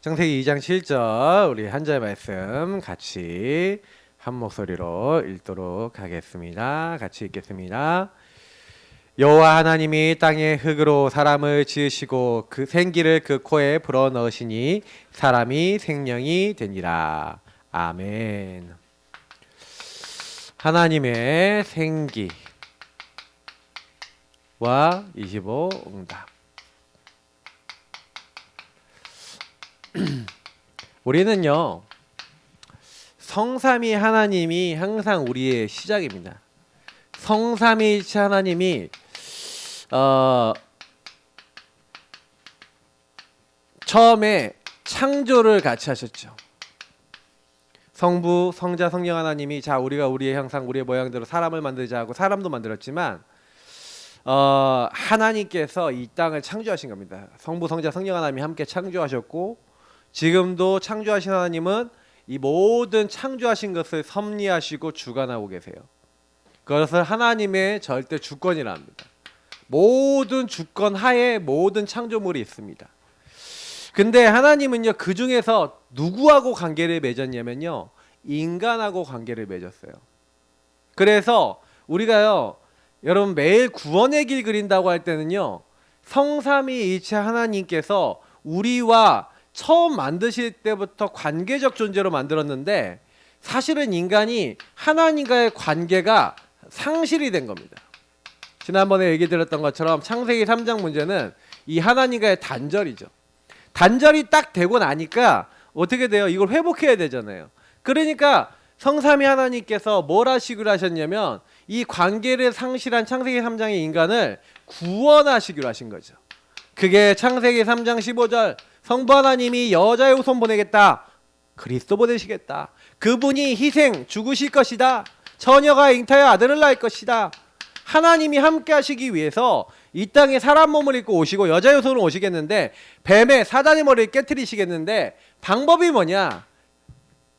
창세기 2장 7절 우리 한절 말씀 같이 한 목소리로 읽도록 하겠습니다. 같이 읽겠습니다. 여호와 하나님이 땅의 흙으로 사람을 지으시고 그 생기를 그 코에 불어넣으시니 사람이 생명이 되니라. 아멘. 하나님의 생기와 25 응답. 우리는요, 성삼위 하나님이 항상 우리의 시작입니다. 성삼위일체 하나님이 처음에 창조를 같이 하셨죠. 성부, 성자, 성령 하나님이 자 우리가 우리의 형상, 우리의 모양대로 사람을 만들자 하고 사람도 만들었지만 하나님께서 이 땅을 창조하신 겁니다. 성부, 성자, 성령 하나님이 함께 창조하셨고 지금도 창조하신 하나님은 이 모든 창조하신 것을 섭리하시고 주관하고 계세요. 그것을 하나님의 절대 주권이라 합니다. 모든 주권 하에 모든 창조물이 있습니다. 근데 하나님은요, 그 중에서 누구하고 관계를 맺었냐면요, 인간하고 관계를 맺었어요. 그래서 우리가요, 여러분 매일 구원의 길 그린다고 할 때는요, 성삼위일체 하나님께서 우리와 처음 만드실 때부터 관계적 존재로 만들었는데 사실은 인간이 하나님과의 관계가 상실이 된 겁니다. 지난번에 얘기 드렸던 것처럼 창세기 3장 문제는 이 하나님과의 단절이죠. 단절이 딱 되고 나니까 어떻게 돼요? 이걸 회복해야 되잖아요. 그러니까 성삼위 하나님께서 뭘 하시기로 하셨냐면 이 관계를 상실한 창세기 3장의 인간을 구원하시기로 하신 거죠. 그게 창세기 3장 15절 성부 하나님이 여자의 후손 보내겠다. 그리스도 보내시겠다. 그분이 희생 죽으실 것이다. 처녀가 잉타여 아들을 낳을 것이다. 하나님이 함께 하시기 위해서 이 땅에 사람 몸을 입고 오시고 여자의 후손으로 오시겠는데 뱀의 사단의 머리를 깨트리시겠는데 방법이 뭐냐?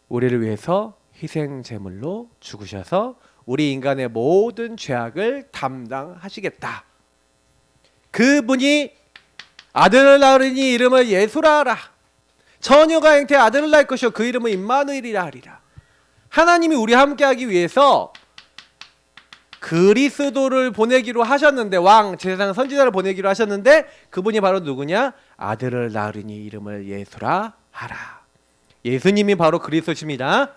우리를 위해서 희생 제물로 죽으셔서 우리 인간의 모든 죄악을 담당하시겠다. 그분이 아들을 낳으니 이름을 예수라 하라. 처녀가 잉태해 아들을 낳을 것이요 그 이름은 임마누엘이라 하리라. 하나님이 우리 함께하기 위해서 그리스도를 보내기로 하셨는데 왕 제사장 선지자를 보내기로 하셨는데 그분이 바로 누구냐? 아들을 낳으니 이름을 예수라 하라. 예수님이 바로 그리스도십니다.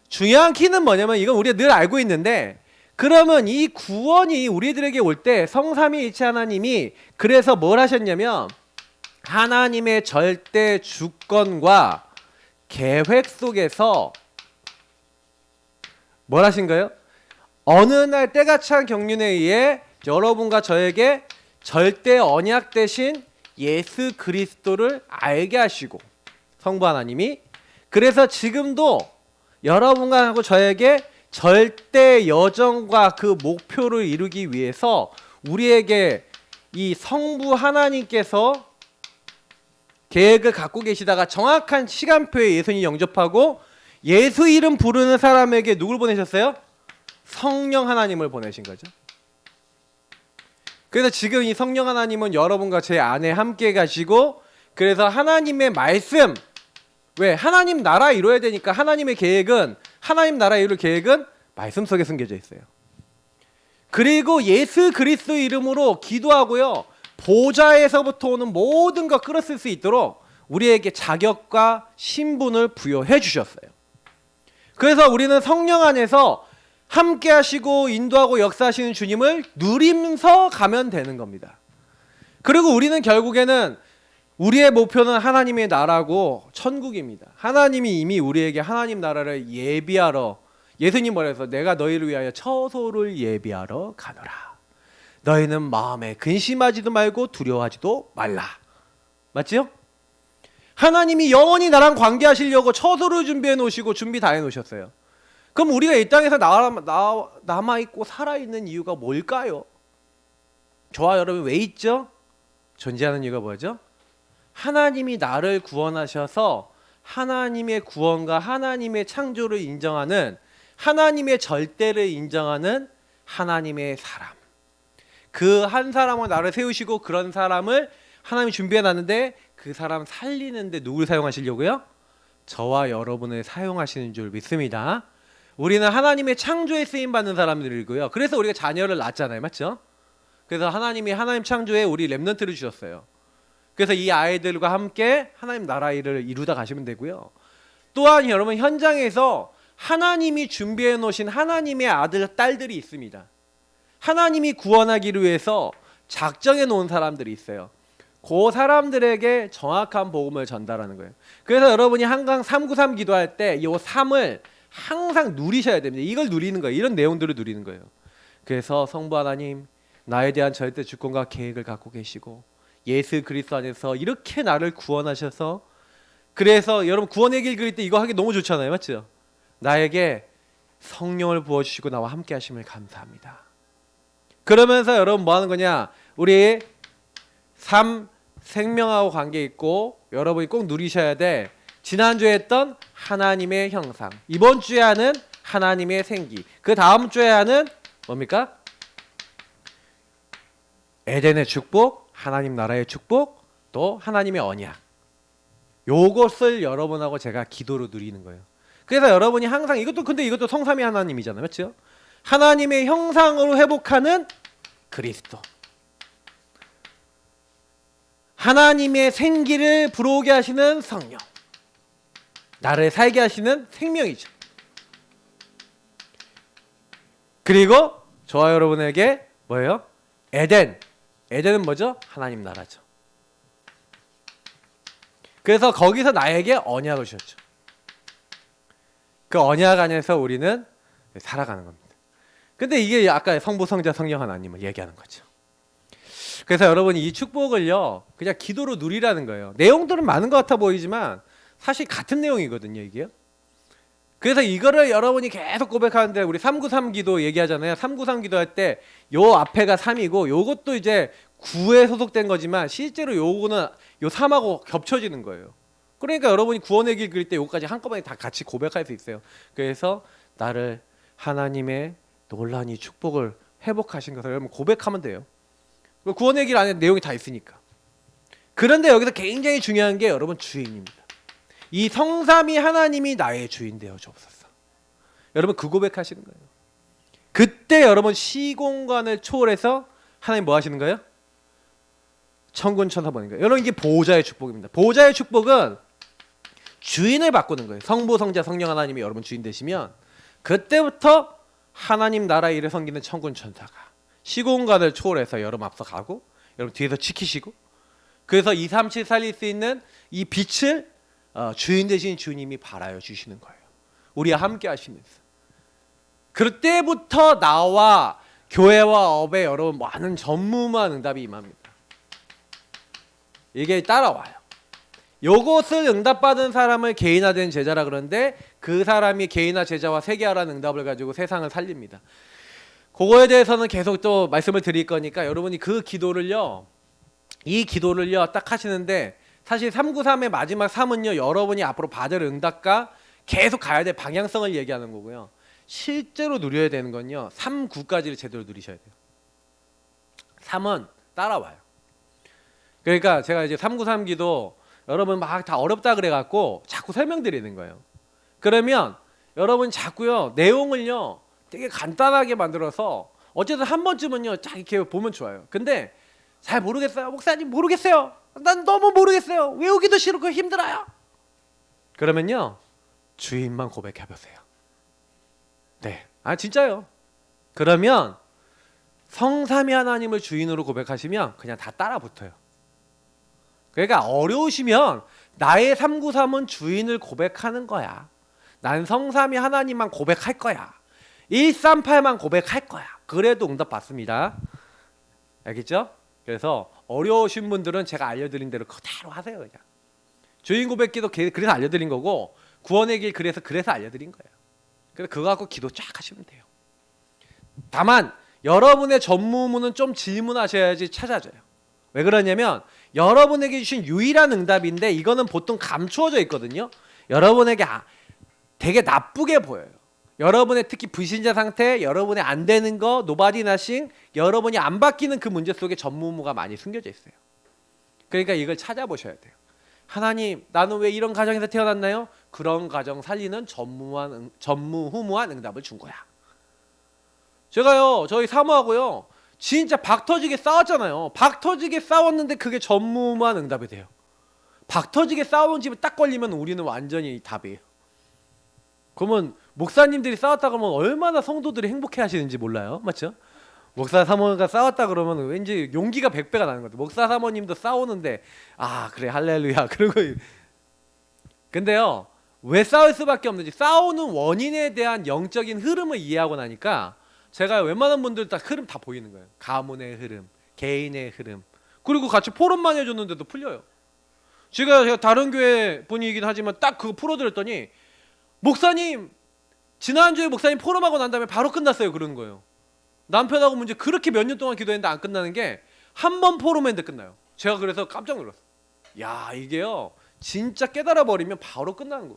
중요한 키는 뭐냐면 이건 우리가 늘 알고 있는데 그러면 이 구원이 우리들에게 올 때 성삼위일체 하나님이 그래서 뭘 하셨냐면 하나님의 절대 주권과 계획 속에서 뭘 하신 거예요? 어느 날 때가 찬 경륜에 의해 여러분과 저에게 절대 언약 대신 예수 그리스도를 알게 하시고 성부 하나님이 그래서 지금도 여러분과 하고 저에게 절대 여정과 그 목표를 이루기 위해서 우리에게 이 성부 하나님께서 계획을 갖고 계시다가 정확한 시간표에 예수님 영접하고 예수 이름 부르는 사람에게 누굴 보내셨어요? 성령 하나님을 보내신 거죠. 그래서 지금 이 성령 하나님은 여러분과 제 안에 함께 가시고 그래서 하나님의 말씀 왜? 하나님 나라 이루어야 되니까 하나님의 계획은 하나님 나라 이룰 계획은 말씀 속에 숨겨져 있어요. 그리고 예수 그리스도 이름으로 기도하고요. 보좌에서부터 오는 모든 것 끌어쓸 수 있도록 우리에게 자격과 신분을 부여해 주셨어요. 그래서 우리는 성령 안에서 함께 하시고 인도하고 역사하시는 주님을 누리면서 가면 되는 겁니다. 그리고 우리는 결국에는 우리의 목표는 하나님의 나라고 천국입니다. 하나님이 이미 우리에게 하나님 나라를 예비하러 예수님 뭐래서 내가 너희를 위하여 처소를 예비하러 가노라. 너희는 마음에 근심하지도 말고 두려워하지도 말라. 맞지요? 하나님이 영원히 나랑 관계하시려고 처소를 준비해 놓으시고 준비 다 해 놓으셨어요. 그럼 우리가 이 땅에서 남아있고 살아있는 이유가 뭘까요? 저와 여러분 왜 있죠? 존재하는 이유가 뭐죠? 하나님이 나를 구원하셔서 하나님의 구원과 하나님의 창조를 인정하는 하나님의 절대를 인정하는 하나님의 사람 그 한 사람을 나를 세우시고 그런 사람을 하나님이 준비해 놨는데 그 사람 살리는데 누굴 사용하시려고요? 저와 여러분을 사용하시는 줄 믿습니다. 우리는 하나님의 창조에 쓰임 받는 사람들이고요. 그래서 우리가 자녀를 낳잖아요, 맞죠? 그래서 하나님이 하나님 창조에 우리 렘넌트를 주셨어요. 그래서 이 아이들과 함께 하나님 나라 일을 이루다 가시면 되고요. 또한 여러분 현장에서 하나님이 준비해 놓으신 하나님의 아들, 딸들이 있습니다. 하나님이 구원하기를 위해서 작정해 놓은 사람들이 있어요. 그 사람들에게 정확한 복음을 전달하는 거예요. 그래서 여러분이 항상 393 기도할 때 이 3을 항상 누리셔야 됩니다. 이걸 누리는 거예요. 이런 내용들을 누리는 거예요. 그래서 성부 하나님, 나에 대한 절대 주권과 계획을 갖고 계시고 예수 그리스도 안에서 이렇게 나를 구원하셔서, 그래서 여러분 구원의 길 그릴 때 이거 하기 너무 좋잖아요, 맞죠? 나에게 성령을 부어주시고 나와 함께 하심을 감사합니다. 그러면서 여러분 뭐 하는 거냐, 우리 3 생명하고 관계 있고 여러분이 꼭 누리셔야 돼. 지난주에 했던 하나님의 형상, 이번 주에 하는 하나님의 생기, 그 다음 주에 하는 뭡니까? 에덴의 축복, 하나님 나라의 축복, 또 하나님의 언약. 요것을 여러분하고 제가 기도로 누리는 거예요. 그래서 여러분이 항상 이것도 성삼위 하나님이잖아요, 맞죠? 하나님의 형상으로 회복하는 그리스도, 하나님의 생기를 불어오게 하시는 성령, 나를 살게 하시는 생명이죠. 그리고 저와 여러분에게 뭐예요? 에덴은 뭐죠? 하나님 나라죠. 그래서 거기서 나에게 언약을 주셨죠. 그 언약 안에서 우리는 살아가는 겁니다. 근데 이게 아까 성부, 성자, 성령 하나님을 얘기하는 거죠. 그래서 여러분이 이 축복을요 그냥 기도로 누리라는 거예요. 내용들은 많은 것 같아 보이지만 사실 같은 내용이거든요, 이게요. 그래서 이거를 여러분이 계속 고백하는데, 우리 393 기도 얘기하잖아요. 393 기도할 때 요 앞에가 3이고 요것도 이제 9에 소속된 거지만 실제로 요거는 요 3하고 겹쳐지는 거예요. 그러니까 여러분이 구원의 길 그릴 때 요거까지 한꺼번에 다 같이 고백할 수 있어요. 그래서 나를 하나님의 놀라운 이 축복을 회복하신 것을 여러분 고백하면 돼요. 구원의 길 안에 내용이 다 있으니까. 그런데 여기서 굉장히 중요한 게 여러분 주인입니다. 이 성삼위 하나님이 나의 주인 되어 주옵소서. 여러분 그 고백하시는 거예요. 그때 여러분 시공간을 초월해서 하나님 뭐 하시는 거예요? 천군 천사 보는 거예요. 여러분 이게 보호자의 축복입니다. 보호자의 축복은 주인을 바꾸는 거예요. 성부, 성자, 성령 하나님이 여러분 주인 되시면 그때부터 하나님 나라 일을 섬기는 천군 천사가 시공간을 초월해서 여러분 앞서가고 여러분 뒤에서 지키시고, 그래서 237 살릴 수 있는 이 빛을 주인 되신 주님이 발하여 주시는 거예요. 우리와 함께 하시면서. 그때부터 나와 교회와 업에 여러분 많은 전무후무한 응답이 임합니다. 이게 따라와요. 요것을 응답받은 사람을 개인화된 제자라 그러는데, 그 사람이 개인화 제자와 세계화라는 응답을 가지고 세상을 살립니다. 그거에 대해서는 계속 또 말씀을 드릴 거니까 여러분이 그 기도를요, 이 기도를요 딱 하시는데, 사실 393의 마지막 3은요 여러분이 앞으로 받을 응답과 계속 가야 될 방향성을 얘기하는 거고요. 실제로 누려야 되는 건요 3, 9까지를 제대로 누리셔야 돼요. 3은 따라와요. 그러니까 제가 이제 393 기도 여러분 막 다 어렵다 그래갖고 자꾸 설명드리는 거예요. 그러면 여러분 자꾸요 내용을요 되게 간단하게 만들어서 어쨌든 한 번쯤은요 딱 이렇게 보면 좋아요. 근데 잘 모르겠어요, 목사님 모르겠어요, 난 너무 모르겠어요, 외우기도 싫고 힘들어요. 그러면요 주인만 고백해 보세요. 네, 진짜요. 그러면 성삼위 하나님을 주인으로 고백하시면 그냥 다 따라 붙어요. 그러니까 어려우시면 나의 393은 주인을 고백하는 거야. 난 성삼위 하나님만 고백할 거야. 138만 고백할 거야. 그래도 응답 받습니다. 알겠죠? 그래서 어려우신 분들은 제가 알려드린 대로 그대로 하세요. 그냥 주인 고백기도 그래서 알려드린 거고, 구원의 길 그래서 알려드린 거예요. 그래서 그거 갖고 기도 쫙 하시면 돼요. 다만 여러분의 전무후무는 좀 질문하셔야지 찾아져요. 왜 그러냐면 여러분에게 주신 유일한 응답인데 이거는 보통 감추어져 있거든요. 여러분에게 되게 나쁘게 보여요. 여러분의 특히 불신자 상태, 여러분의 안 되는 거, 노바디 나싱, 여러분이 안 바뀌는 그 문제 속에 전무후무가 많이 숨겨져 있어요. 그러니까 이걸 찾아보셔야 돼요. 하나님, 나는 왜 이런 가정에서 태어났나요? 그런 가정 살리는 전무후무한 응답을 준 거야. 제가요, 저희 사모하고요, 진짜 박터지게 싸웠잖아요. 박터지게 싸웠는데 그게 전무후무한 응답이 돼요. 박터지게 싸운 집에 딱 걸리면 우리는 완전히 답이에요. 그러면 목사님들이 싸웠다 그러면 얼마나 성도들이 행복해 하시는지 몰라요. 맞죠? 목사 사모가 싸웠다 그러면 왠지 용기가 100배가 나는 것 같아요. 목사 사모님도 싸우는데 아 그래 할렐루야 그러고. 근데요, 왜 싸울 수밖에 없는지, 싸우는 원인에 대한 영적인 흐름을 이해하고 나니까 제가 웬만한 분들 다 흐름 다 보이는 거예요. 가문의 흐름, 개인의 흐름, 그리고 같이 포럼만 해줬는데도 풀려요. 제가 다른 교회 분이긴 하지만 딱 그거 풀어드렸더니 목사님, 지난주에 목사님 포럼하고 난 다음에 바로 끝났어요. 그러는 거예요. 남편하고 문제 그렇게 몇 년 동안 기도했는데 안 끝나는 게 한 번 포럼했는데 끝나요. 제가 그래서 깜짝 놀랐어요. 야, 이게요, 진짜 깨달아 버리면 바로 끝나는 거.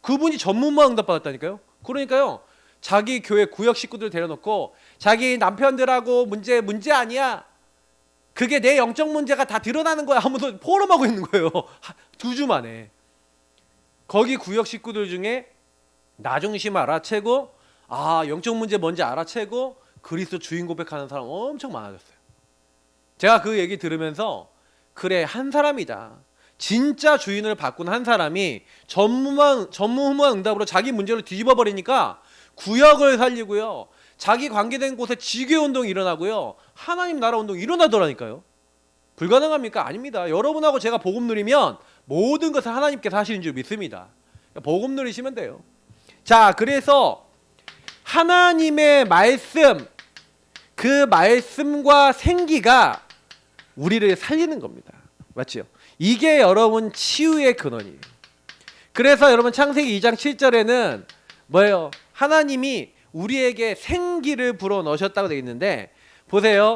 그분이 전문만 응답 받았다니까요. 그러니까요, 자기 교회 구역 식구들 데려놓고 자기 남편들하고 문제 아니야, 그게 내 영적 문제가 다 드러나는 거야 하면서 포럼하고 있는 거예요. 2주 만에. 거기 구역 식구들 중에 나 중심 알아채고, 아 영적 문제 뭔지 알아채고 그리스도 주인 고백하는 사람 엄청 많아졌어요. 제가 그 얘기 들으면서 그래, 한 사람이다. 진짜 주인을 바꾼 한 사람이 전무후무한 응답으로 자기 문제를 뒤집어 버리니까 구역을 살리고요, 자기 관계된 곳에 지교 운동이 일어나고요, 하나님 나라 운동이 일어나더라니까요. 불가능합니까? 아닙니다. 여러분하고 제가 복음 누리면 모든 것을 하나님께서 하시는 줄 믿습니다. 복음 누리시면 돼요. 자, 그래서 하나님의 말씀, 그 말씀과 생기가 우리를 살리는 겁니다. 맞죠? 이게 여러분 치유의 근원이에요. 그래서 여러분 창세기 2장 7절에는 뭐예요? 하나님이 우리에게 생기를 불어넣으셨다고 되어 있는데, 보세요.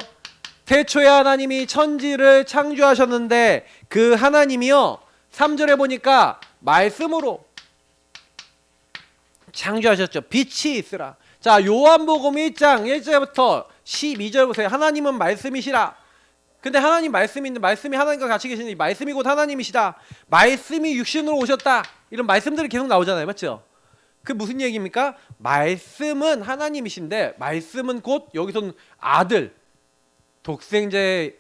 태초에 하나님이 천지를 창조하셨는데 그 하나님이요, 3절에 보니까 말씀으로 창조하셨죠. 빛이 있으라. 자, 요한복음 1장 1절부터 12절 보세요. 하나님은 말씀이시라. 근데 하나님 말씀이 있는데, 말씀이 하나님과 같이 계시니 말씀이 곧 하나님이시다. 말씀이 육신으로 오셨다. 이런 말씀들이 계속 나오잖아요. 맞죠? 그 무슨 얘기입니까? 말씀은 하나님이신데, 말씀은 곧 여기서는 아들, 독생자의,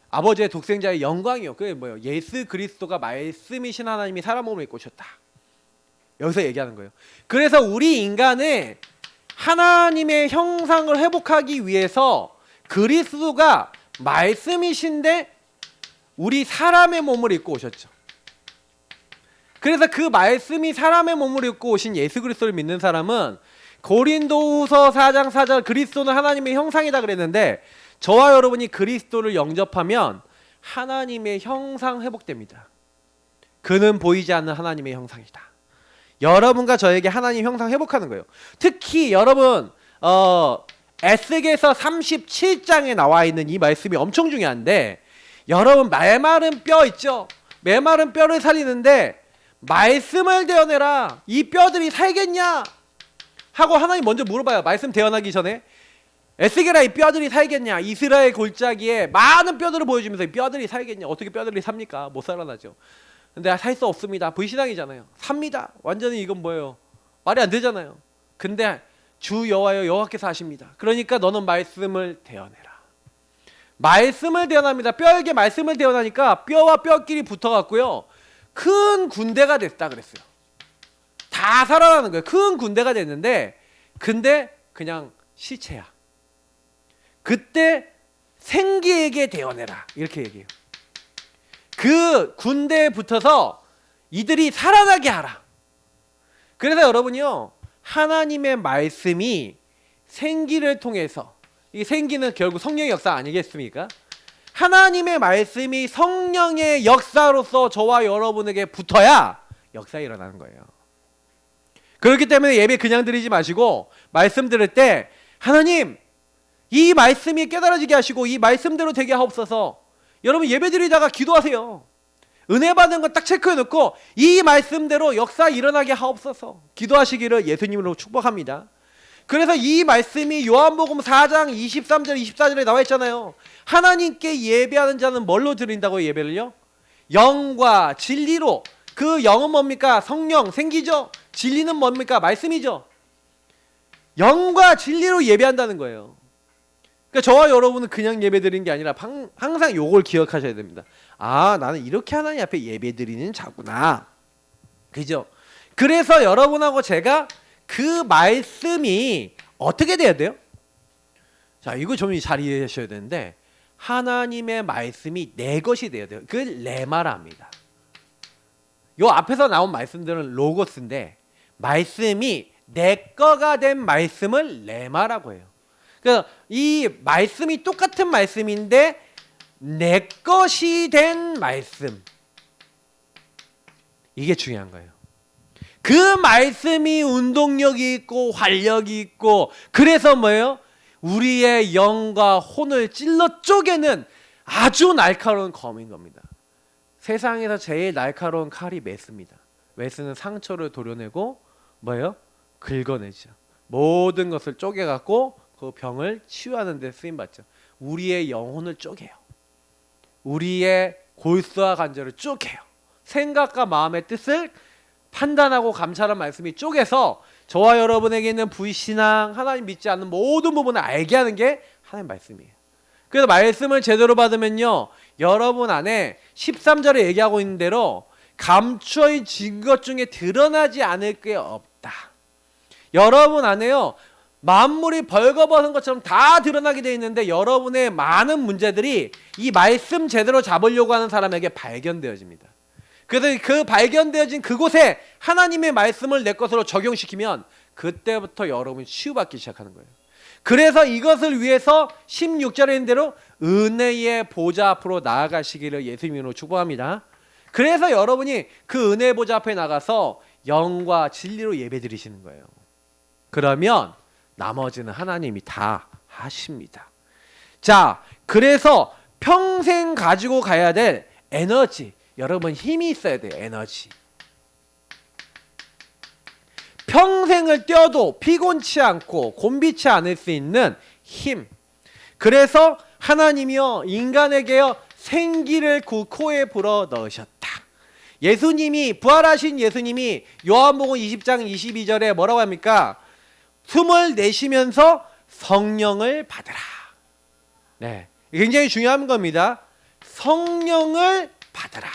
아버지의 독생자의 영광이요. 그게 뭐예요? 예수 그리스도가 말씀이신 하나님이 사람 몸을 입고 오셨다. 여기서 얘기하는 거예요. 그래서 우리 인간은 하나님의 형상을 회복하기 위해서 그리스도가 말씀이신데 우리 사람의 몸을 입고 오셨죠. 그래서 그 말씀이 사람의 몸을 입고 오신 예수 그리스도를 믿는 사람은 고린도후서 4장 4절 그리스도는 하나님의 형상이다 그랬는데, 저와 여러분이 그리스도를 영접하면 하나님의 형상 회복됩니다. 그는 보이지 않는 하나님의 형상이다. 여러분과 저에게 하나님 형상 회복하는 거예요. 특히 여러분 에스겔서 37장에 나와 있는 이 말씀이 엄청 중요한데, 여러분 메마른 뼈 있죠? 메마른 뼈를 살리는데 말씀을 대어내라. 이 뼈들이 살겠냐? 하고 하나님 먼저 물어봐요. 말씀 대언하기 전에. 에스겔아, 이 뼈들이 살겠냐? 이스라엘 골짜기에 많은 뼈들을 보여주면서 이 뼈들이 살겠냐? 어떻게 뼈들이 삽니까? 못 살아나죠. 근데 살 수 없습니다. 불신앙이잖아요. 삽니다. 완전히 이건 뭐예요? 말이 안 되잖아요. 근데 주 여호와여 여호와께서 하십니다. 그러니까 너는 말씀을 대언해라. 말씀을 대언합니다. 뼈에게 말씀을 대언하니까 뼈와 뼈끼리 붙어갖고요, 큰 군대가 됐다 그랬어요. 다 살아나는 거예요. 큰 군대가 됐는데, 근데 그냥 시체야. 그때 생기에게 대언해라 이렇게 얘기해요. 그 군대에 붙어서 이들이 살아나게 하라. 그래서 여러분이요, 하나님의 말씀이 생기를 통해서, 이 생기는 결국 성령의 역사 아니겠습니까? 하나님의 말씀이 성령의 역사로서 저와 여러분에게 붙어야 역사가 일어나는 거예요. 그렇기 때문에 예배 그냥 드리지 마시고 말씀 들을 때 하나님 이 말씀이 깨달아지게 하시고 이 말씀대로 되게 하옵소서. 여러분 예배 드리다가 기도하세요. 은혜 받는 건 딱 체크해 놓고 이 말씀대로 역사 일어나게 하옵소서 기도하시기를 예수님으로 축복합니다. 그래서 이 말씀이 요한복음 4장 23절 24절에 나와 있잖아요. 하나님께 예배하는 자는 뭘로 드린다고 예배를요? 영과 진리로. 그 영은 뭡니까? 성령, 생기죠. 진리는 뭡니까? 말씀이죠. 영과 진리로 예배한다는 거예요. 그러니까 저와 여러분은 그냥 예배드리는 게 아니라 항상 요걸 기억하셔야 됩니다. 아, 나는 이렇게 하나님 앞에 예배드리는 자구나. 그죠? 그래서 여러분하고 제가 그 말씀이 어떻게 돼야 돼요? 자, 이거 좀 잘 이해하셔야 되는데, 하나님의 말씀이 내 것이 돼야 돼요. 그걸 레마랍니다. 요 앞에서 나온 말씀들은 로고스인데, 말씀이 내 거가 된 말씀을 레마라고 해요. 그래서 이 말씀이 똑같은 말씀인데 내 것이 된 말씀, 이게 중요한 거예요. 그 말씀이 운동력이 있고 활력이 있고, 그래서 뭐예요? 우리의 영과 혼을 찔러 쪼개는 아주 날카로운 검인 겁니다. 세상에서 제일 날카로운 칼이 메스입니다. 메스는 상처를 도려내고 뭐예요? 긁어내죠. 모든 것을 쪼개갖고 그 병을 치유하는 데 쓰임받죠. 우리의 영혼을 쪼개요. 우리의 골수와 관절을 쪼개요. 생각과 마음의 뜻을 판단하고 감찰한 말씀이 쪼개서 저와 여러분에게 있는 불신앙, 하나님 믿지 않는 모든 부분을 알게 하는 게 하나님 말씀이에요. 그래서 말씀을 제대로 받으면요, 여러분 안에 13절에 얘기하고 있는 대로 감춰진 것 중에 드러나지 않을 게 없다. 여러분 안에요, 만물이 벌거벗은 것처럼 다 드러나게 되어 있는데 여러분의 많은 문제들이 이 말씀 제대로 잡으려고 하는 사람에게 발견되어집니다. 그래서 그 발견되어진 그곳에 하나님의 말씀을 내 것으로 적용시키면 그때부터 여러분이 치유받기 시작하는 거예요. 그래서 이것을 위해서 16절에 있는 대로 은혜의 보좌 앞으로 나아가시기를 예수님으로 축복합니다. 그래서 여러분이 그 은혜의 보좌 앞에 나가서 영과 진리로 예배드리시는 거예요. 그러면 나머지는 하나님이 다 하십니다. 자, 그래서 평생 가지고 가야 될 에너지, 여러분 힘이 있어야 돼요. 에너지. 평생을 뛰어도 피곤치 않고 곤비치 않을 수 있는 힘. 그래서 하나님이요, 인간에게요 생기를 그 코에 불어 넣으셨다. 예수님이, 부활하신 예수님이 요한복음 20장 22절에 뭐라고 합니까? 숨을 내쉬면서 성령을 받으라. 네, 굉장히 중요한 겁니다. 성령을 받으라.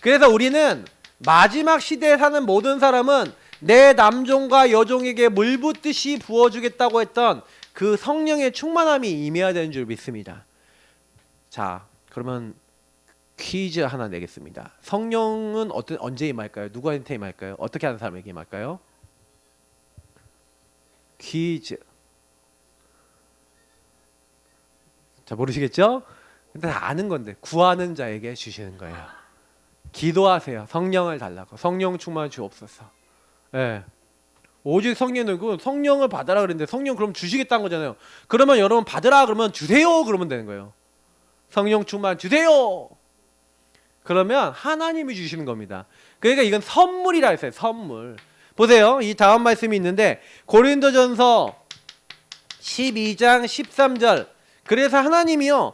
그래서 우리는 마지막 시대에 사는 모든 사람은 내 남종과 여종에게 물 붓듯이 부어주겠다고 했던 그 성령의 충만함이 임해야 되는 줄 믿습니다. 자, 그러면 퀴즈 하나 내겠습니다. 성령은 언제 임할까요? 누구한테 임할까요? 어떻게 하는 사람에게 임할까요? 퀴즈. 자, 모르시겠죠? 근데 다 아는 건데, 구하는 자에게 주시는 거예요. 기도하세요. 성령을 달라고. 성령 충만 주옵소서. 예. 오직 성령은 성령을 받아라 그랬는데 성령 그럼 주시겠다는 거잖아요. 그러면 여러분 받으라 그러면 주세요 그러면 되는 거예요. 성령 충만 주세요. 그러면 하나님이 주시는 겁니다. 그러니까 이건 선물이라 했어요. 선물. 보세요. 이 다음 말씀이 있는데 고린도전서 12장 13절. 그래서 하나님이요,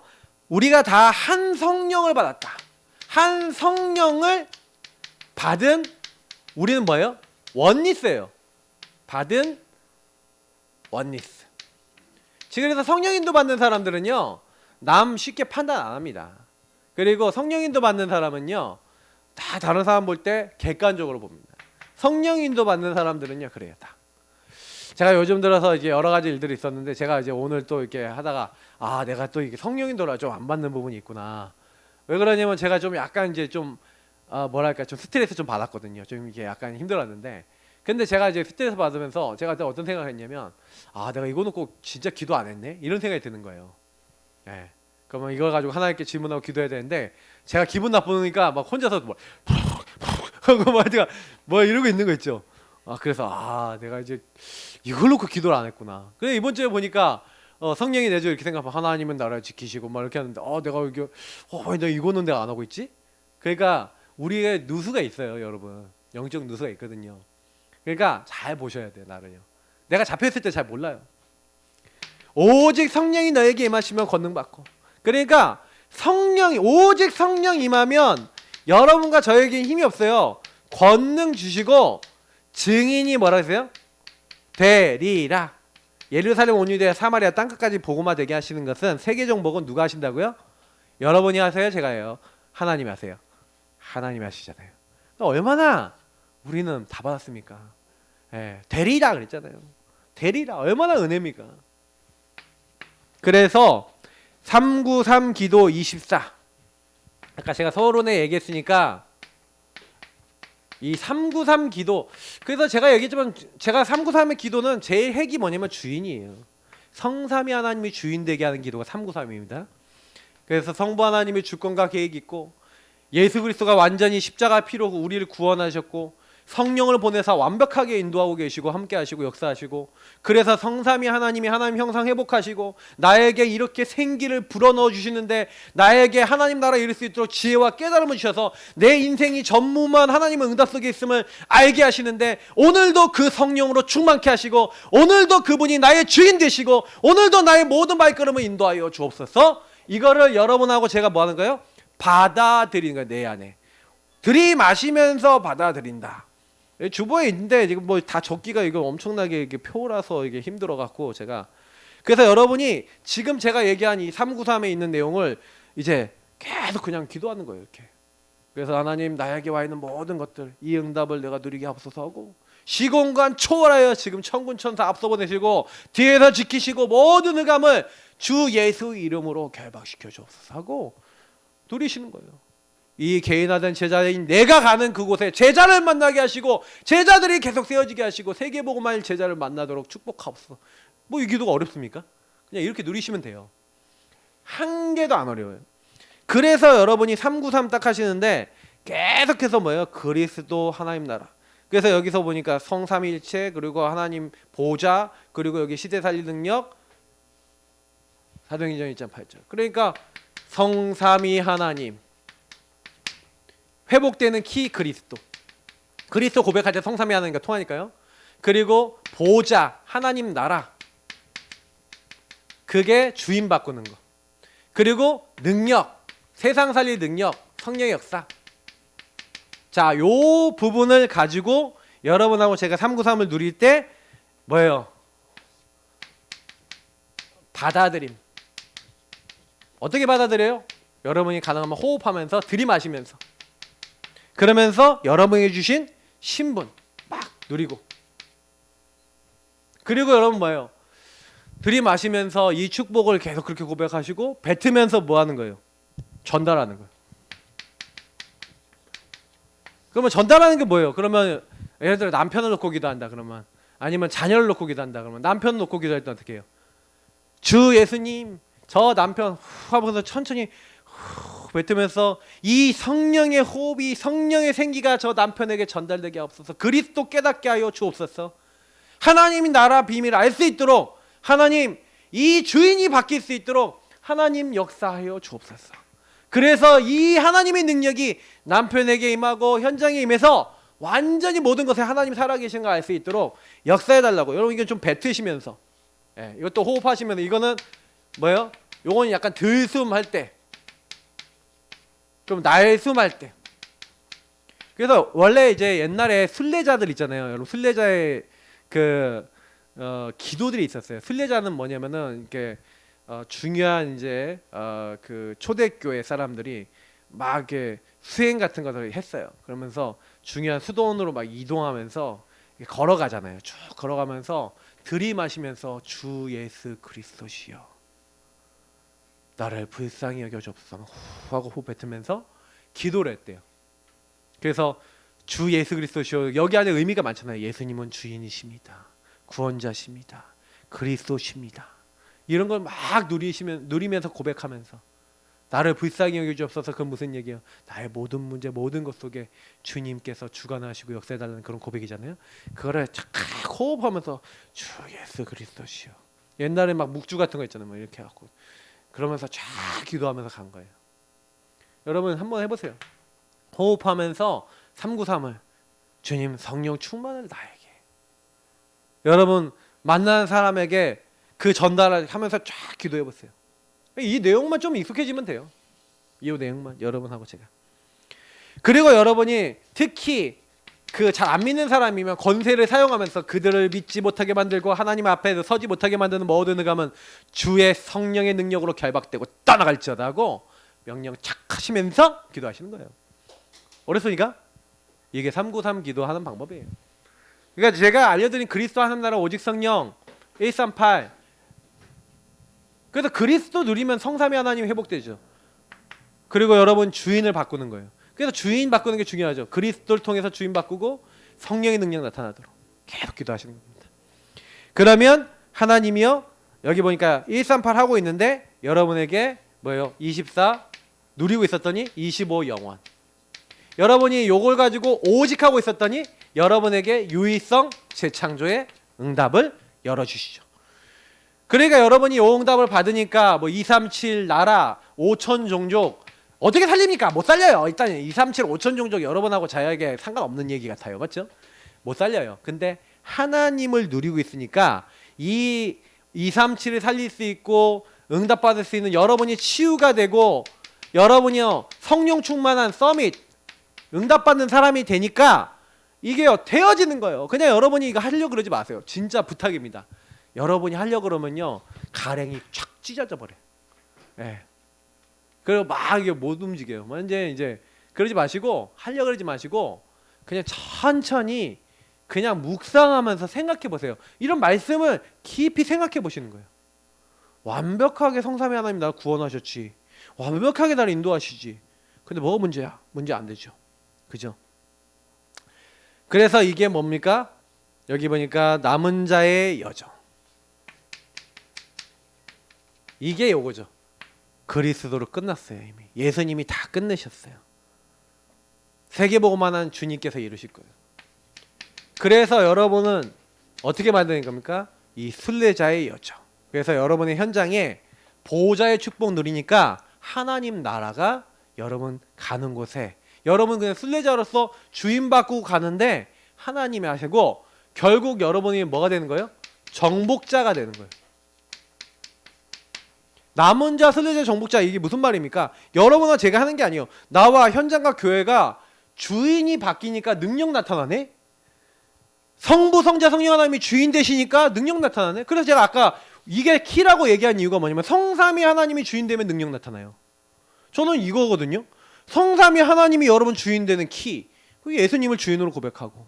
우리가 다 한 성령을 받았다. 한 성령을 받은 우리는 뭐예요? 원리스예요. 받은 원리스. 지금 그래서 성령인도 받는 사람들은요, 남 쉽게 판단 안 합니다. 그리고 성령인도 받는 사람은요, 다 다른 사람 볼 때 객관적으로 봅니다. 성령인도 받는 사람들은요, 그래요. 다. 제가 요즘 들어서 이제 여러 가지 일들이 있었는데 제가 이제 오늘 또 이렇게 하다가 아, 내가 또 이게 성령인도라 좀 안 받는 부분이 있구나. 왜 그러냐면 제가 좀 약간 이제 좀 뭐랄까 좀 스트레스 좀 받았거든요. 좀 이게 약간 힘들었는데, 근데 제가 이제 스트레스 받으면서 제가 어떤 생각을 했냐면, 아, 내가 이거 놓고 진짜 기도 안 했네? 이런 생각이 드는 거예요. 예. 그러면 이걸 가지고 하나님께 질문하고 기도해야 되는데 제가 기분 나쁘니까 막 혼자서 뭐 하고 막 제가 뭐 이러고 있는 거 있죠. 아, 그래서 내가 이제 이걸 놓고 기도를 안 했구나. 그래 이번 주에 보니까 성령이 내줘 이렇게 생각하면 하나님은 나를 지키시고 막 이렇게 하는데 내가 이게 왜 이거는 내가 안 하고 있지? 그러니까 우리의 누수가 있어요, 여러분. 영적 누수가 있거든요. 그러니까 잘 보셔야 돼요, 나를요. 내가 잡혀있을 때 잘 몰라요. 오직 성령이 너에게 임하시면 권능받고. 그러니까 오직 성령 임하면 여러분과 저에게 힘이 없어요. 권능 주시고 증인이 뭐라 하세요? 되리라. 예루살렘 온 유대야 사마리아 땅끝까지 복음화 되게 하시는 것은 세계 정복은 누가 하신다고요? 여러분이 하세요? 제가 해요? 하나님이 하세요. 하나님이 하시잖아요. 그러니까 얼마나 우리는 다 받았습니까? 예, 되리라 그랬잖아요. 되리라 얼마나 은혜입니까? 그래서 393 기도 24. 아까 제가 서론에 얘기했으니까 이 393 기도, 그래서 제가 얘기했지만 제가 393의 기도는 제일 핵이 뭐냐면 주인이에요. 성삼위 하나님이 주인 되게 하는 기도가 393입니다. 그래서 성부 하나님의 주권과 계획이 있고 예수 그리스도가 완전히 십자가 피로 우리를 구원하셨고 성령을 보내서 완벽하게 인도하고 계시고 함께 하시고 역사하시고, 그래서 성삼위 하나님이 하나님 형상 회복하시고 나에게 이렇게 생기를 불어넣어 주시는데 나에게 하나님 나라 이룰 수 있도록 지혜와 깨달음을 주셔서 내 인생이 전무만 하나님의 응답 속에 있음을 알게 하시는데, 오늘도 그 성령으로 충만케 하시고 오늘도 그분이 나의 주인 되시고 오늘도 나의 모든 발걸음을 인도하여 주옵소서. 이거를 여러분하고 제가 뭐 하는 거예요? 받아들이는 거예요. 내 안에 들이마시면서 받아들인다. 주보에 있는데 지금 뭐 다 적기가 이거 엄청나게 이게 표라서 이게 힘들어 갖고 제가, 그래서 여러분이 지금 제가 얘기한 이 393에 있는 내용을 이제 계속 그냥 기도하는 거예요. 이렇게. 그래서 하나님 나에게 와 있는 모든 것들 이 응답을 내가 누리게 하옵소서 하고, 시공간 초월하여 지금 천군 천사 앞서 보내시고 뒤에서 지키시고 모든 흑암을 주 예수 이름으로 결박시켜 주옵소서 하고 누리시는 거예요. 이 개인화된 제자인 내가 가는 그곳에 제자를 만나게 하시고 제자들이 계속 세워지게 하시고 세계복음화일 제자를 만나도록 축복하옵소서. 뭐 이 기도가 어렵습니까? 그냥 이렇게 누리시면 돼요. 한 개도 안 어려워요. 그래서 여러분이 393 딱 하시는데 계속해서 뭐예요? 그리스도 하나님 나라. 그래서 여기서 보니까 성삼위일체, 그리고 하나님 보좌, 그리고 여기 시대 살릴 능력, 사도행전 1.8절. 그러니까 성삼위 하나님, 회복되는 키 그리스도. 그리스도 고백할 때 성삼위 하나님과 통하니까요. 그리고 보좌, 하나님 나라. 그게 주인 바꾸는 거. 그리고 능력, 세상 살릴 능력, 성령의 역사. 자, 요 부분을 가지고 여러분하고 제가 393을 누릴 때 뭐예요? 받아들임. 어떻게 받아들여요? 여러분이 가능하면 호흡하면서 들이마시면서, 그러면서 여러분이 주신 신분 막 누리고, 그리고 여러분 뭐예요? 들이마시면서 이 축복을 계속 그렇게 고백하시고 뱉으면서 뭐 하는 거예요? 전달하는 거예요. 그러면 전달하는 게 뭐예요? 그러면 예를 들어 남편을 놓고 기도한다 그러면, 아니면 자녀를 놓고 기도한다 그러면, 남편을 놓고 기도할 때 어떻게 해요? 주 예수님 저 남편 후 하면서 천천히 후 뱉으면서 이 성령의 호흡이, 성령의 생기가 저 남편에게 전달되게 하옵소서. 그리스도 깨닫게 하여 주옵소서. 하나님이 나라 비밀을 알 수 있도록, 하나님 이 주인이 바뀔 수 있도록 하나님 역사하여 주옵소서. 그래서 이 하나님의 능력이 남편에게 임하고 현장에 임해서 완전히 모든 것에 하나님 살아계신 걸 알 수 있도록 역사해달라고. 여러분 이건 좀 뱉으시면서, 이것도 호흡하시면서, 이거는 뭐예요? 요거는 약간 들숨할 때, 좀 날숨할 때. 그래서 원래 이제 옛날에 순례자들 있잖아요. 여러분 순례자의 그 기도들이 있었어요. 순례자는 뭐냐면은 이렇게 중요한 이제 그 초대교회 사람들이 막 이렇게 수행 같은 것을 했어요. 그러면서 중요한 수도원으로 막 이동하면서 걸어가잖아요. 쭉 걸어가면서 들이마시면서 주 예수 그리스도시여 나를 불쌍히 여겨주옵소서 후 하고 호흡 뱉으면서 기도를 했대요. 그래서 주 예수 그리스도시여, 여기 안에 의미가 많잖아요. 예수님은 주인이십니다. 구원자십니다. 그리스도십니다. 이런 걸 막 누리면서 고백하면서 나를 불쌍히 여겨주옵소서. 그건 무슨 얘기예요? 나의 모든 문제, 모든 것 속에 주님께서 주관하시고 역사해달라는 그런 고백이잖아요. 그거를 착 호흡하면서 주 예수 그리스도시여. 옛날에 막 묵주 같은 거 있잖아요. 뭐 이렇게 해갖고 그러면서 쫙 기도하면서 간 거예요. 여러분 한번 해보세요. 호흡하면서 393을, 주님 성령 충만을 나에게, 여러분 만나는 사람에게 그 전달을 하면서 쫙 기도해보세요. 이 내용만 좀 익숙해지면 돼요. 이 내용만 여러분하고 제가. 그리고 여러분이 특히 그 잘 안 믿는 사람이면 권세를 사용하면서 그들을 믿지 못하게 만들고 하나님 앞에 서지 못하게 만드는 모든 흑암은 주의 성령의 능력으로 결박되고 떠나갈지어다 하고 명령 착 하시면서 기도하시는 거예요. 어렸으니까 이게 393 기도하는 방법이에요. 그러니까 제가 알려드린 그리스도 하나님 나라 오직 성령 138, 그래서 그리스도 누리면 성삼위 하나님 회복되죠. 그리고 여러분 주인을 바꾸는 거예요. 그래서 주인 바꾸는 게 중요하죠. 그리스도를 통해서 주인 바꾸고 성령의 능력 나타나도록 계속 기도하시는 겁니다. 그러면 하나님이요, 여기 보니까 138 하고 있는데 여러분에게 뭐예요? 24 누리고 있었더니 25 영원. 여러분이 요걸 가지고 오직 하고 있었더니 여러분에게 유의성 재창조의 응답을 열어주시죠. 그러니까 여러분이 요 응답을 받으니까 뭐 237 나라 5천 종족 어떻게 살립니까? 못 살려요. 일단 237 5천 종족 여러분하고 자에게 상관없는 얘기 같아요. 맞죠? 못 살려요. 근데 하나님을 누리고 있으니까 이 237을 살릴 수 있고 응답받을 수 있는 여러분이 치유가 되고 여러분이요 성령 충만한 서밋 응답받는 사람이 되니까 이게요 되어지는 거예요. 그냥 여러분이 이거 하려고 그러지 마세요. 진짜 부탁입니다. 여러분이 하려고 그러면요 가랭이 촥 찢어져 버려요. 예. 그리고 막 이게 못 움직여요. 이제 그러지 마시고 하려고 그러지 마시고 그냥 천천히 그냥 묵상하면서 생각해 보세요. 이런 말씀을 깊이 생각해 보시는 거예요. 완벽하게 성삼위 하나님 나를 구원하셨지. 완벽하게 나를 인도하시지. 근데 뭐가 문제야? 문제 안 되죠. 그죠? 그래서 이게 뭡니까? 여기 보니까 남은 자의 여정. 이게 요거죠. 그리스도로 끝났어요. 이미 예수님이 다 끝내셨어요. 세계복음만한 주님께서 이루실 거예요. 그래서 여러분은 어떻게 만드는 겁니까? 이 순례자의 여정. 그래서 여러분의 현장에 보호자의 축복 누리니까 하나님 나라가 여러분 가는 곳에 여러분 그냥 순례자로서 주인 바꾸고 가는데 하나님이 하시고 결국 여러분이 뭐가 되는 거예요? 정복자가 되는 거예요. 남은 자, 순례자, 정복자 이게 무슨 말입니까? 여러분과 제가 하는 게 아니에요. 나와 현장과 교회가 주인이 바뀌니까 능력 나타나네? 성부, 성자, 성령 하나님이 주인 되시니까 능력 나타나네? 그래서 제가 아까 이게 키라고 얘기한 이유가 뭐냐면 성삼위 하나님이 주인 되면 능력 나타나요. 저는 이거거든요. 성삼위 하나님이 여러분 주인 되는 키. 예수님을 주인으로 고백하고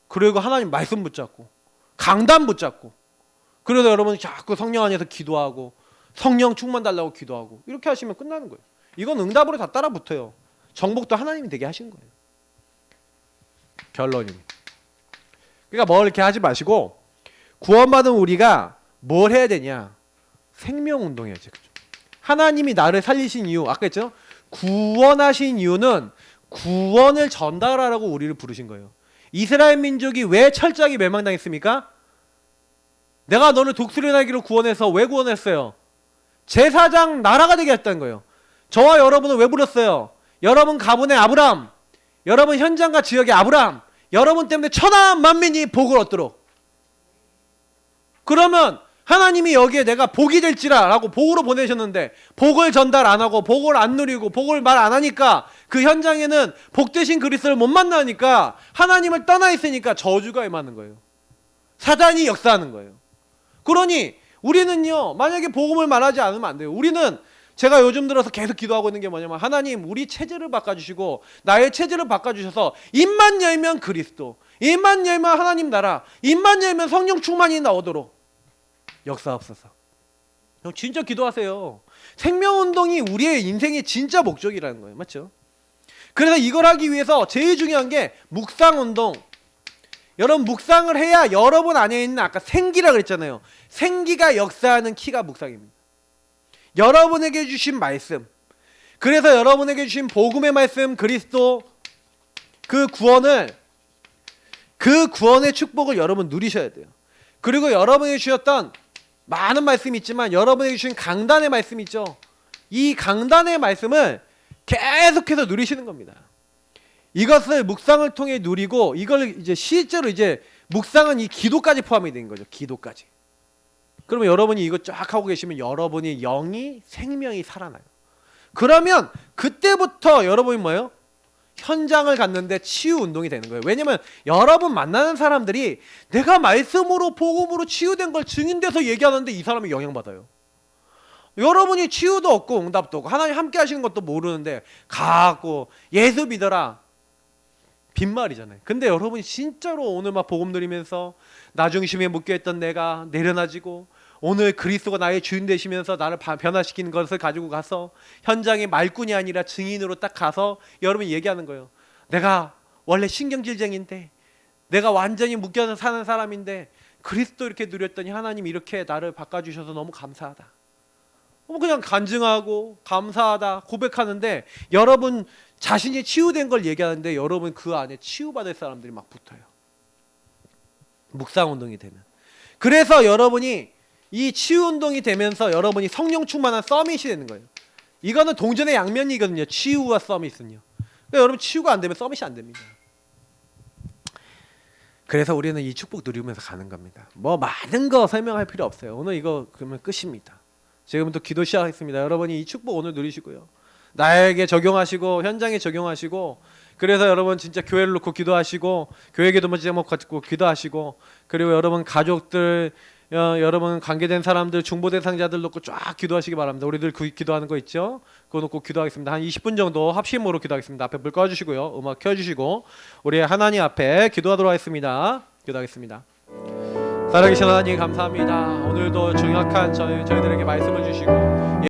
그리고 하나님 말씀 붙잡고 강단 붙잡고 그래서 여러분 자꾸 성령 안에서 기도하고 성령 충만 달라고 기도하고 이렇게 하시면 끝나는 거예요. 이건 응답으로 다 따라 붙어요. 정복도 하나님이 되게 하신 거예요. 결론입니다. 그러니까 뭐 이렇게 하지 마시고 구원받은 우리가 뭘 해야 되냐? 생명운동 해야지. 하나님이 나를 살리신 이유 아까 했죠? 구원하신 이유는 구원을 전달하라고 우리를 부르신 거예요. 이스라엘 민족이 왜 철저하게 멸망당했습니까? 내가 너를 독수리 날개로 구원해서 왜 구원했어요? 제사장 나라가 되게 했다는 거예요. 저와 여러분은 왜 불렀어요? 여러분 가문의 아브람, 여러분 현장과 지역의 아브람, 여러분 때문에 천하 만민이 복을 얻도록. 그러면 하나님이 여기에 내가 복이 될지라 라고 복으로 보내셨는데 복을 전달 안 하고 복을 안 누리고 복을 말 안 하니까 그 현장에는 복되신 그리스도를 못 만나니까 하나님을 떠나 있으니까 저주가 임하는 거예요. 사단이 역사하는 거예요. 그러니 우리는요 만약에 복음을 말하지 않으면 안 돼요. 우리는 제가 요즘 들어서 계속 기도하고 있는 게 뭐냐면 하나님 우리 체질을 바꿔주시고 나의 체질을 바꿔주셔서 입만 열면 그리스도, 입만 열면 하나님 나라, 입만 열면 성령 충만이 나오도록 역사하옵소서. 진짜 기도하세요. 생명운동이 우리의 인생의 진짜 목적이라는 거예요. 맞죠? 그래서 이걸 하기 위해서 제일 중요한 게 묵상운동. 여러분 묵상을 해야 여러분 안에 있는 아까 생기라 그랬잖아요. 생기가 역사하는 키가 묵상입니다. 여러분에게 주신 말씀, 그래서 여러분에게 주신 복음의 말씀 그리스도 그 구원의 축복을 여러분 누리셔야 돼요. 그리고 여러분에게 주셨던 많은 말씀이 있지만 여러분에게 주신 강단의 말씀이 있죠. 이 강단의 말씀을 계속해서 누리시는 겁니다. 이것을 묵상을 통해 누리고 이걸 이제 실제로 이제 묵상은 이 기도까지 포함이 된 거죠. 기도까지. 그러면 여러분이 이거 쫙 하고 계시면 여러분이 영이 생명이 살아나요. 그러면 그때부터 여러분이 뭐예요? 현장을 갔는데 치유 운동이 되는 거예요. 왜냐면 여러분 만나는 사람들이 내가 말씀으로 복음으로 치유된 걸 증인돼서 얘기하는데 이 사람이 영향받아요. 여러분이 치유도 없고 응답도 없고 하나님 함께 하시는 것도 모르는데 가고 예수 믿어라 빈말이잖아요. 근데 여러분이 진짜로 오늘 막 복음 드리면서 나 중심에 묶여있던 내가 내려놔지고 오늘 그리스도가 나의 주인 되시면서 나를 변화시키는 것을 가지고 가서 현장에 말꾼이 아니라 증인으로 딱 가서 여러분이 얘기하는 거예요. 내가 원래 신경질쟁인데 내가 완전히 묶여서 사는 사람인데 그리스도 이렇게 누렸더니 하나님 이렇게 나를 바꿔주셔서 너무 감사하다. 그냥 간증하고 감사하다 고백하는데 여러분 자신이 치유된 걸 얘기하는데 여러분 그 안에 치유받을 사람들이 막 붙어요. 묵상운동이 되면. 그래서 여러분이 이 치유운동이 되면서 여러분이 성령 충만한 서밋이 되는 거예요. 이거는 동전의 양면이거든요. 치유와 서밋은요. 그러니까 여러분 치유가 안 되면 서밋이 안 됩니다. 그래서 우리는 이 축복 누리면서 가는 겁니다. 뭐 많은 거 설명할 필요 없어요. 오늘 이거 그러면 끝입니다. 지금부터 기도 시작하겠습니다. 여러분이 이 축복 오늘 누리시고요. 나에게 적용하시고 현장에 적용하시고 그래서 여러분 진짜 교회를 놓고 기도하시고 교회 기도문 제목 가지고 기도하시고 그리고 여러분 가족들 여러분 관계된 사람들 중보 대상자들 놓고 쫙 기도하시기 바랍니다. 우리들 그 기도하는 거 있죠? 그거 놓고 기도하겠습니다. 한 20분 정도 합심으로 기도하겠습니다. 앞에 불 꺼주시고요. 음악 켜주시고 우리 하나님 앞에 기도하도록 하겠습니다. 기도하겠습니다. 살아계신 하나님 감사합니다. 오늘도 정확한 저희들에게 말씀을 주시고